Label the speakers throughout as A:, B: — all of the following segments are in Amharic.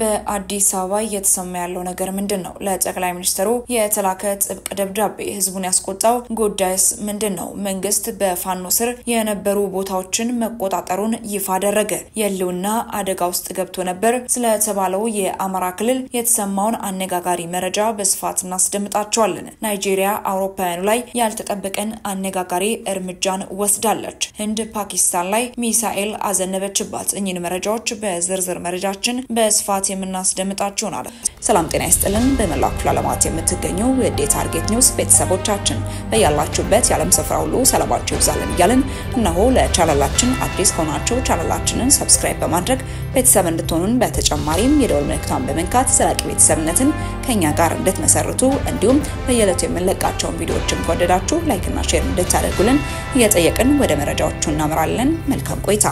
A: በአዲስ አበባ እየተሰማ ያለው ነገር ምንድነው? ለጠቅላይ ሚኒስትሩ የተላከ ጥብቅ ደብዳቤ ህዝቡን ያስቆጣው ጉዳይስ ምንድነው? መንግስት በፋኖ ስር የነበሩ ቦታዎችን መቆጣጠሩን ይፋ አደረገ። የህልውና አደጋ ውስጥ ገብቶ ነበር ስለተባለው የአማራ ክልል የተሰማውን አነጋጋሪ መረጃ በስፋት እናስደምጣቸዋለን። ናይጄሪያ አውሮፓውያኑ ላይ ያልተጠበቀን አነጋጋሪ እርምጃን ወስዳለች። ህንድ ፓኪስታን ላይ ሚሳኤል አዘነበችባት። እኚህን መረጃዎች በዝርዝር መረጃችን በስፋት የምናስደምጣችሁ ነው። ሰላም ጤና ይስጥልን። በመላው ክፍለ ዓለማት የምትገኙ የዴ ታርጌት ኒውስ ቤተሰቦቻችን በያላችሁበት የዓለም ስፍራ ሁሉ ሰላማችሁ ይብዛልን እያልን እነሆ ለቻናላችን አዲስ ሆናችሁ ቻናላችንን ሰብስክራይብ በማድረግ ቤተሰብ እንድትሆኑን በተጨማሪም የደወል ምልክቱን በመንካት ዘላቂ ቤተሰብነትን ከኛ ጋር እንድትመሰርቱ እንዲሁም በየዕለቱ የምንለቃቸውን ቪዲዮዎችን ከወደዳችሁ ላይክ እና ሼር እንድታደርጉልን እየጠየቅን ወደ መረጃዎቹ እናመራለን። መልካም ቆይታ።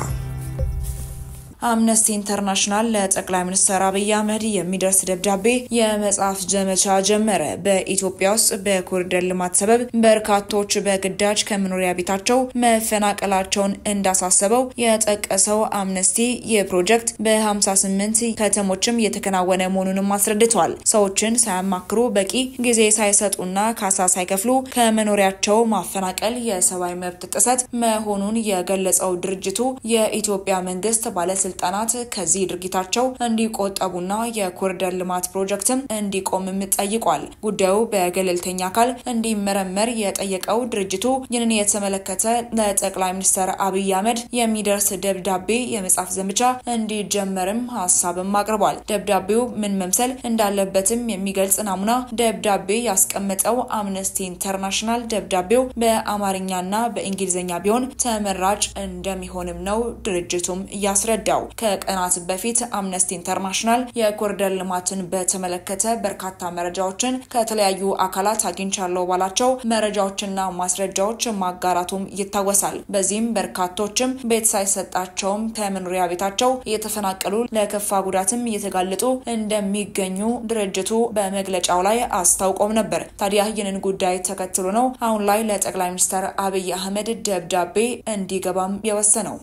A: አምነስቲ ኢንተርናሽናል ለጠቅላይ ሚኒስትር አብይ አህመድ የሚደርስ ደብዳቤ የመጻፍ ዘመቻ ጀመረ። በኢትዮጵያ ውስጥ በኮሪደር ልማት ሰበብ በርካቶች በግዳጅ ከመኖሪያ ቤታቸው መፈናቀላቸውን እንዳሳሰበው የጠቀሰው አምነስቲ የፕሮጀክት በ58 ከተሞችም የተከናወነ መሆኑንም አስረድቷል። ሰዎችን ሳያማክሩ በቂ ጊዜ ሳይሰጡና ካሳ ሳይከፍሉ ከመኖሪያቸው ማፈናቀል የሰብአዊ መብት ጥሰት መሆኑን የገለጸው ድርጅቱ የኢትዮጵያ መንግስት ባለስልጣናት ከዚህ ድርጊታቸው እንዲቆጠቡና የኮሪደር ልማት ፕሮጀክትም እንዲቆምም ጠይቋል። ጉዳዩ በገለልተኛ አካል እንዲመረመር የጠየቀው ድርጅቱ ይህንን የተመለከተ ለጠቅላይ ሚኒስትር አብይ አህመድ የሚደርስ ደብዳቤ የመጻፍ ዘመቻ እንዲጀመርም ሐሳብም አቅርቧል። ደብዳቤው ምን መምሰል እንዳለበትም የሚገልጽ ናሙና ደብዳቤ ያስቀመጠው አምነስቲ ኢንተርናሽናል ደብዳቤው በአማርኛና በእንግሊዝኛ ቢሆን ተመራጭ እንደሚሆንም ነው ድርጅቱም ያስረዳው። ከቀናት በፊት አምነስቲ ኢንተርናሽናል የኮሪደር ልማትን በተመለከተ በርካታ መረጃዎችን ከተለያዩ አካላት አግኝቻለሁ ባላቸው መረጃዎችና ማስረጃዎች ማጋራቱም ይታወሳል። በዚህም በርካቶችም ቤት ሳይሰጣቸውም ከመኖሪያ ቤታቸው እየተፈናቀሉ ለከፋ ጉዳትም እየተጋለጡ እንደሚገኙ ድርጅቱ በመግለጫው ላይ አስታውቆም ነበር። ታዲያ ይህንን ጉዳይ ተከትሎ ነው አሁን ላይ ለጠቅላይ ሚኒስትር አብይ አህመድ ደብዳቤ እንዲገባም የወሰነው።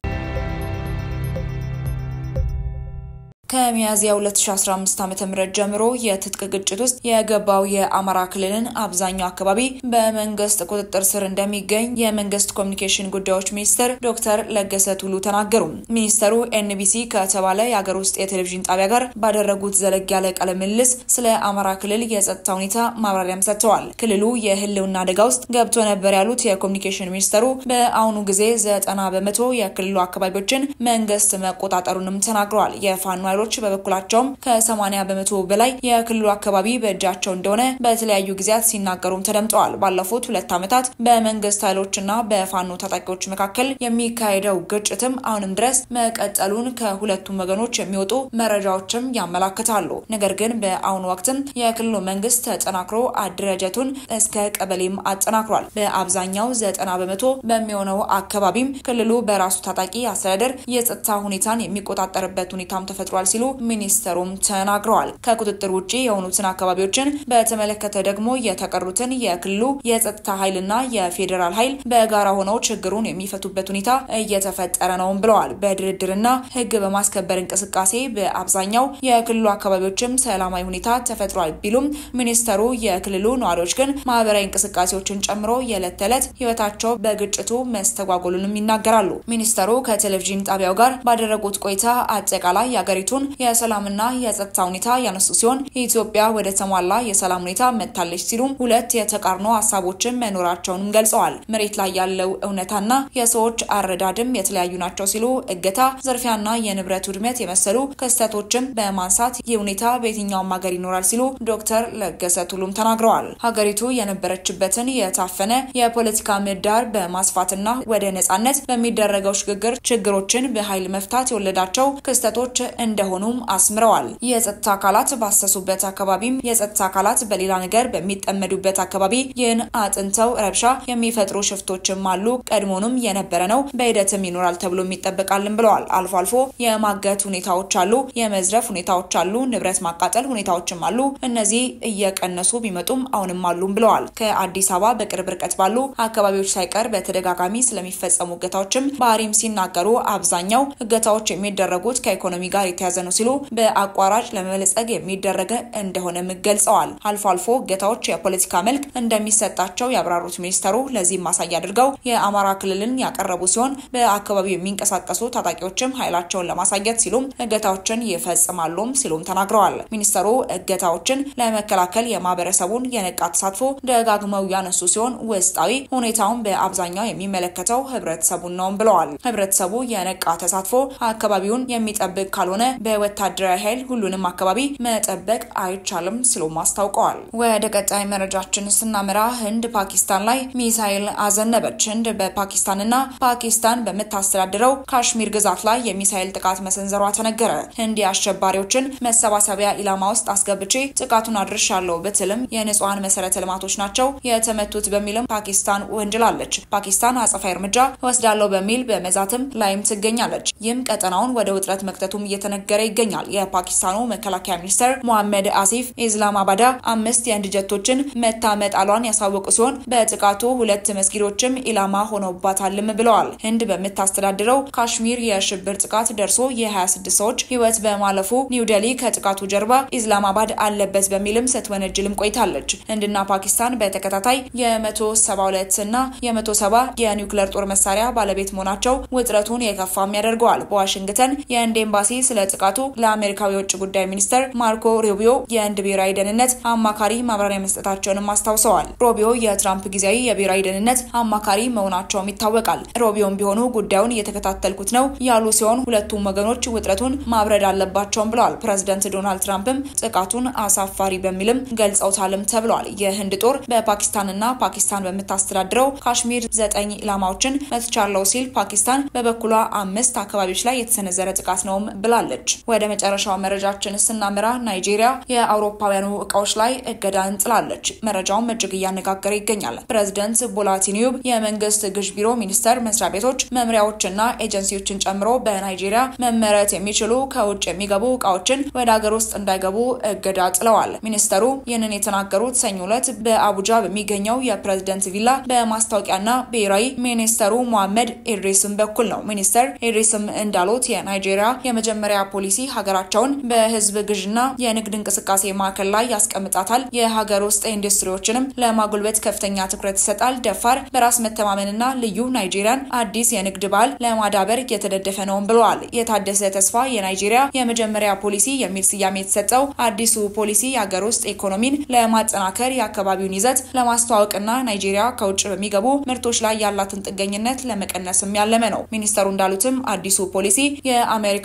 A: ከሚያዝያ 2015 ዓ.ም ጀምሮ የትጥቅ ግጭት ውስጥ የገባው የአማራ ክልልን አብዛኛው አካባቢ በመንግስት ቁጥጥር ስር እንደሚገኝ የመንግስት ኮሚኒኬሽን ጉዳዮች ሚኒስትር ዶክተር ለገሰ ቱሉ ተናገሩ። ሚኒስትሩ ኤንቢሲ ከተባለ የሀገር ውስጥ የቴሌቪዥን ጣቢያ ጋር ባደረጉት ዘለግ ያለ ቃለ ምልልስ ስለ አማራ ክልል የጸጥታ ሁኔታ ማብራሪያም ሰጥተዋል። ክልሉ የህልውና አደጋ ውስጥ ገብቶ ነበር ያሉት የኮሚኒኬሽን ሚኒስትሩ በአሁኑ ጊዜ 90% የክልሉ አካባቢዎችን መንግስት መቆጣጠሩንም ተናግረዋል። የፋኖ በበኩላቸውም ከ80% በላይ የክልሉ አካባቢ በእጃቸው እንደሆነ በተለያዩ ጊዜያት ሲናገሩም ተደምጠዋል። ባለፉት 2 ዓመታት በመንግስት ኃይሎችና በፋኖ ታጣቂዎች መካከል የሚካሄደው ግጭትም አሁንም ድረስ መቀጠሉን ከሁለቱም ወገኖች የሚወጡ መረጃዎችም ያመላክታሉ። ነገር ግን በአሁኑ ወቅትም የክልሉ መንግስት ተጠናክሮ አደረጃጀቱን እስከ ቀበሌም አጠናክሯል። በአብዛኛው 90% በሚሆነው አካባቢም ክልሉ በራሱ ታጣቂ አስተዳደር የጸጥታ ሁኔታን የሚቆጣጠርበት ሁኔታም ተፈጥሯል ሲሉ ሚኒስተሩም ተናግረዋል። ከቁጥጥር ውጪ የሆኑትን አካባቢዎችን በተመለከተ ደግሞ የተቀሩትን የክልሉ የጸጥታ ኃይልና የፌደራል ኃይል በጋራ ሆነው ችግሩን የሚፈቱበት ሁኔታ እየተፈጠረ ነው ብለዋል። በድርድርና ህግ በማስከበር እንቅስቃሴ በአብዛኛው የክልሉ አካባቢዎችም ሰላማዊ ሁኔታ ተፈጥሯል ቢሉም ሚኒስተሩ የክልሉ ነዋሪዎች ግን ማህበራዊ እንቅስቃሴዎችን ጨምሮ የዕለት ተዕለት ህይወታቸው በግጭቱ መስተጓጎሉንም ይናገራሉ። ሚኒስተሩ ከቴሌቪዥን ጣቢያው ጋር ባደረጉት ቆይታ አጠቃላይ የሀገሪቱን የሰላምና የጸጥታ ሁኔታ ያነሱ ሲሆን ኢትዮጵያ ወደ ተሟላ የሰላም ሁኔታ መጥታለች ሲሉ ሁለት የተቃርኖ ሀሳቦችን መኖራቸውንም ገልጸዋል። መሬት ላይ ያለው እውነታና የሰዎች አረዳድም የተለያዩ ናቸው ሲሉ እገታ፣ ዝርፊያና የንብረት ውድመት የመሰሉ ክስተቶችን በማንሳት ይህ ሁኔታ በየትኛውም ሀገር ይኖራል ሲሉ ዶክተር ለገሰ ቱሉም ተናግረዋል። ሀገሪቱ የነበረችበትን የታፈነ የፖለቲካ ምህዳር በማስፋትና ወደ ነጻነት በሚደረገው ሽግግር ችግሮችን በኃይል መፍታት የወለዳቸው ክስተቶች እንደሆኑም አስምረዋል። የጸጥታ አካላት ባሰሱበት አካባቢም የጸጥታ አካላት በሌላ ነገር በሚጠመዱበት አካባቢ ይህን አጥንተው ረብሻ የሚፈጥሩ ሽፍቶችም አሉ። ቀድሞንም የነበረ ነው፣ በሂደትም ይኖራል ተብሎ የሚጠበቃልን ብለዋል። አልፎ አልፎ የማገት ሁኔታዎች አሉ፣ የመዝረፍ ሁኔታዎች አሉ፣ ንብረት ማቃጠል ሁኔታዎችም አሉ። እነዚህ እየቀነሱ ቢመጡም አሁንም አሉም ብለዋል። ከአዲስ አበባ በቅርብ ርቀት ባሉ አካባቢዎች ሳይቀር በተደጋጋሚ ስለሚፈጸሙ እገታዎችም ባህሪም ሲናገሩ አብዛኛው እገታዎች የሚደረጉት ከኢኮኖሚ ጋር የተያዘ የተያዘ ነው ሲሉ በአቋራጭ ለመበልጸግ የሚደረግ እንደሆነ ገልጸዋል። አልፎ አልፎ እገታዎች የፖለቲካ መልክ እንደሚሰጣቸው ያብራሩት ሚኒስተሩ ለዚህ ማሳያ አድርገው የአማራ ክልልን ያቀረቡ ሲሆን በአካባቢው የሚንቀሳቀሱ ታጣቂዎችም ኃይላቸውን ለማሳየት ሲሉም እገታዎችን ይፈጽማሉ ሲሉም ተናግረዋል። ሚኒስተሩ እገታዎችን ለመከላከል የማህበረሰቡን የነቃ ተሳትፎ ደጋግመው ያነሱ ሲሆን ውስጣዊ ሁኔታውን በአብዛኛው የሚመለከተው ህብረተሰቡን ነው ብለዋል። ህብረተሰቡ የነቃ ተሳትፎ አካባቢውን የሚጠብቅ ካልሆነ በወታደራዊ ኃይል ሁሉንም አካባቢ መጠበቅ አይቻልም ሲሉም አስታውቀዋል። ወደ ቀጣይ መረጃችን ስናመራ ህንድ ፓኪስታን ላይ ሚሳኤል አዘነበች። ህንድ በፓኪስታንና ፓኪስታን በመታስተዳድረው ካሽሚር ግዛት ላይ የሚሳኤል ጥቃት መሰንዘሯ ተነገረ። ህንድ የአሸባሪዎችን መሰባሰቢያ ኢላማ ውስጥ አስገብቼ ጥቃቱን አድርሻለሁ ብትልም የንጹሃን መሰረተ ልማቶች ናቸው የተመቱት በሚልም ፓኪስታን ወንጅላለች። ፓኪስታን አጸፋዊ እርምጃ ወስዳለሁ በሚል በመዛትም ላይም ትገኛለች። ይህም ቀጠናውን ወደ ውጥረት መክተቱም እየተነገረ ይገኛል። የፓኪስታኑ መከላከያ ሚኒስትር ሙሐመድ አሲፍ ኢስላማባድ 5 የህንድ ጀቶችን መታመጣሏን ያሳወቁ ሲሆን በጥቃቱ 2 መስጊዶችም ኢላማ ሆነውባታልም ብለዋል። ህንድ በመታስተዳድረው ካሽሚር የሽብር ጥቃት ደርሶ የ26 ሰዎች ህይወት በማለፉ ኒው ዴሊ ከጥቃቱ ጀርባ ኢስላማባድ አለበት በሚልም ስትወነጅልም ቆይታለች። ህንድና ፓኪስታን በተከታታይ የ172 እና የ170 የኒውክሌር ጦር መሳሪያ ባለቤት መሆናቸው ውጥረቱን የከፋም ያደርገዋል። በዋሽንግተን የህንድ ኤምባሲ ስለ ጥቃቱ ለአሜሪካው የውጭ ጉዳይ ሚኒስትር ማርኮ ሩቢዮ የህንድ ብሔራዊ ደህንነት አማካሪ ማብራሪያ መስጠታቸውንም አስታውሰዋል። ሩቢዮ የትራምፕ ጊዜያዊ የብሔራዊ ደህንነት አማካሪ መሆናቸውም ይታወቃል። ሩቢዮም ቢሆኑ ጉዳዩን እየተከታተልኩት ነው ያሉ ሲሆን ሁለቱም ወገኖች ውጥረቱን ማብረድ አለባቸውም ብለዋል። ፕሬዝዳንት ዶናልድ ትራምፕም ጥቃቱን አሳፋሪ በሚልም ገልጸውታልም ተብሏል። የህንድ ጦር በፓኪስታንና ፓኪስታን በመታስተዳድረው ካሽሚር 9 ኢላማዎችን መትቻለሁ ሲል ፓኪስታን በበኩሏ 5 አካባቢዎች ላይ የተሰነዘረ ጥቃት ነው ብላለች። ወደ መጨረሻው መረጃችን ስናመራ ናይጄሪያ የአውሮፓውያኑ እቃዎች ላይ እገዳ እንጥላለች። መረጃውም እጅግ እያነጋገረ ይገኛል። ፕሬዝዳንት ቦላ ቲኑብ የመንግስት ግዥ ቢሮ ሚኒስቴር መስሪያ ቤቶች መምሪያዎችና ኤጀንሲዎችን ጨምሮ በናይጄሪያ መመረት የሚችሉ ከውጭ የሚገቡ እቃዎችን ወደ ሀገር ውስጥ እንዳይገቡ እገዳ ጥለዋል። ሚኒስተሩ ይህንን የተናገሩት ሰኞ ዕለት በአቡጃ በሚገኘው የፕሬዝዳንት ቪላ በማስታወቂያና ብሔራዊ ሚኒስተሩ ሙሐመድ ኢድሪስም በኩል ነው። ሚኒስተር ኢድሪስም እንዳሉት የናይጄሪያ የመጀመሪያ ፖሊሲ ሀገራቸውን በህዝብ ግዥና የንግድ እንቅስቃሴ ማዕከል ላይ ያስቀምጣታል። የሀገር ውስጥ ኢንዱስትሪዎችንም ለማጎልበት ከፍተኛ ትኩረት ይሰጣል። ደፋር በራስ መተማመንና ልዩ ናይጄሪያን አዲስ የንግድ ባህል ለማዳበር የተደገፈ ነው ብለዋል። የታደሰ ተስፋ የናይጄሪያ የመጀመሪያ ፖሊሲ የሚል ስያሜ የተሰጠው አዲሱ ፖሊሲ የሀገር ውስጥ ኢኮኖሚን ለማጠናከር የአካባቢውን ይዘት ለማስተዋወቅና ናይጄሪያ ከውጭ በሚገቡ ምርቶች ላይ ያላትን ጥገኝነት ለመቀነስም ያለመ ነው። ሚኒስተሩ እንዳሉትም አዲሱ ፖሊሲ የአሜሪካ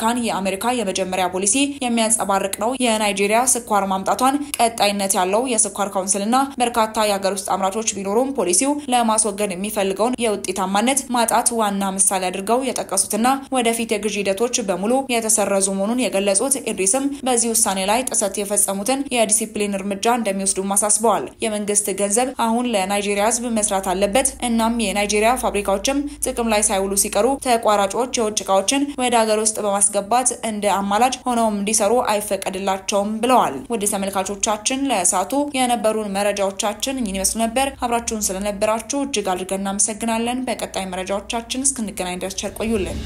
A: የመጀመሪያ ፖሊሲ የሚያንጸባርቅ ነው። የናይጄሪያ ስኳር ማምጣቷን ቀጣይነት ያለው የስኳር ካውንስልና በርካታ የሀገር ውስጥ አምራቾች ቢኖሩም ፖሊሲው ለማስወገድ የሚፈልገውን የውጤታማነት ማጣት ዋና ምሳሌ አድርገው የጠቀሱትና ወደፊት የግዢ ሂደቶች በሙሉ የተሰረዙ መሆኑን የገለጹት ኢድሪስም በዚህ ውሳኔ ላይ ጥሰት የፈጸሙትን የዲሲፕሊን እርምጃ እንደሚወስዱ ማሳስበዋል። የመንግስት ገንዘብ አሁን ለናይጄሪያ ህዝብ መስራት አለበት። እናም የናይጄሪያ ፋብሪካዎችም ጥቅም ላይ ሳይውሉ ሲቀሩ ተቋራጮች የውጭ እቃዎችን ወደ ሀገር ውስጥ በማስገባት እንደ አማላጅ ሆነውም እንዲሰሩ አይፈቀድላቸውም ብለዋል። ወደ ተመልካቾቻችን ለሰዓቱ የነበሩን መረጃዎቻችን እኚህን ይመስሉ ነበር። አብራችሁን ስለነበራችሁ እጅግ አድርገን እናመሰግናለን። በቀጣይ መረጃዎቻችን እስክንገናኝ ድረስ ቸር ቆዩልን።